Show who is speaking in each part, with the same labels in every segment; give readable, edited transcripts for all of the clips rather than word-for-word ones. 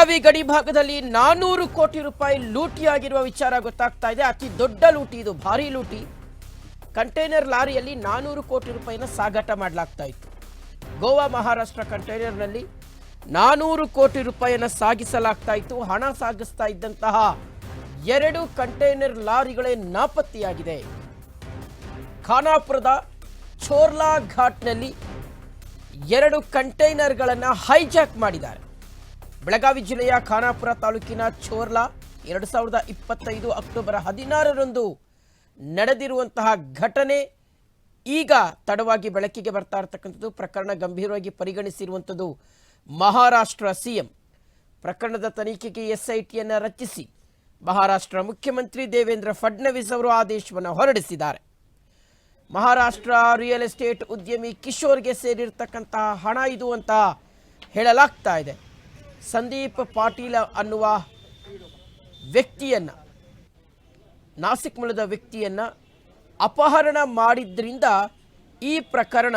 Speaker 1: ಬೆಳಗಾವಿ ಗಡಿ ಭಾಗದಲ್ಲಿ 400 ಕೋಟಿ ರೂಪಾಯಿ ಲೂಟಿಯಾಗಿರುವ ವಿಚಾರ ಗೊತ್ತಾಗ್ತಾ ಇದೆ. ಅತಿ ದೊಡ್ಡ ಲೂಟಿ ಇದು, ಭಾರಿ ಲೂಟಿ. ಕಂಟೈನರ್ ಲಾರಿಯಲ್ಲಿ 400 ಕೋಟಿ ರೂಪಾಯಿನ ಸಾಗಾಟ ಮಾಡಲಾಗ್ತಾ ಇತ್ತು. ಗೋವಾ ಮಹಾರಾಷ್ಟ್ರ ಕಂಟೈನರ್ನಲ್ಲಿ 400 ಕೋಟಿ ರೂಪಾಯಿಯನ್ನು ಸಾಗಿಸಲಾಗ್ತಾ ಇತ್ತು. ಹಣ ಸಾಗಿಸ್ತಾ ಇದ್ದಂತಹ 2 ಕಂಟೈನರ್ ಲಾರಿಗಳೇ ನಾಪತ್ತೆಯಾಗಿದೆ. ಖಾನಾಪುರದ ಚೋರ್ಲಾ ಘಾಟ್ನಲ್ಲಿ 2 ಕಂಟೈನರ್ಗಳನ್ನು ಹೈಜಾಕ್ ಮಾಡಿದ್ದಾರೆ. ಬೆಳಗಾವಿ ಜಿಲ್ಲೆಯ ಖಾನಾಪುರ ತಾಲೂಕಿನ ಚೋರ್ಲಾ 2025 ಅಕ್ಟೋಬರ್ 16ರಂದು ನಡೆದಿರುವಂತಹ ಘಟನೆ ಈಗ ತಡವಾಗಿ ಬೆಳಕಿಗೆ ಬರ್ತಾ ಇರತಕ್ಕಂಥದ್ದು. ಪ್ರಕರಣ ಗಂಭೀರವಾಗಿ ಪರಿಗಣಿಸಿರುವಂಥದ್ದು ಮಹಾರಾಷ್ಟ್ರ ಸಿಎಂ. ಪ್ರಕರಣದ ತನಿಖೆಗೆ ಎಸ್ಐಟಿಯನ್ನು ರಚಿಸಿ ಮಹಾರಾಷ್ಟ್ರ ಮುಖ್ಯಮಂತ್ರಿ ದೇವೇಂದ್ರ ಫಡ್ನವೀಸ್ ಅವರು ಆದೇಶವನ್ನು ಹೊರಡಿಸಿದ್ದಾರೆ. ಮಹಾರಾಷ್ಟ್ರ ರಿಯಲ್ ಎಸ್ಟೇಟ್ ಉದ್ಯಮಿ ಕಿಶೋರ್ಗೆ ಸೇರಿರ್ತಕ್ಕಂತಹ ಹಣ ಇದು ಅಂತ ಹೇಳಲಾಗ್ತಾ ಇದೆ. ಸಂದೀಪ್ ಪಾಟೀಲ್ ಅನ್ನುವ ವ್ಯಕ್ತಿಯನ್ನು, ನಾಸಿಕ್ ಮೂಲದ ವ್ಯಕ್ತಿಯನ್ನು ಅಪಹರಣ ಮಾಡಿದ್ರಿಂದ ಈ ಪ್ರಕರಣ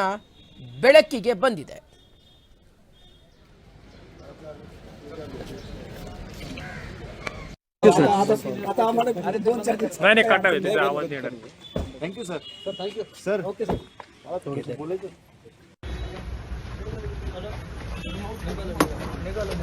Speaker 1: ಬೆಳಕಿಗೆ ಬಂದಿದೆ.
Speaker 2: Thank you sir. Thank you sir. Okay sir. बोले तो निकालो.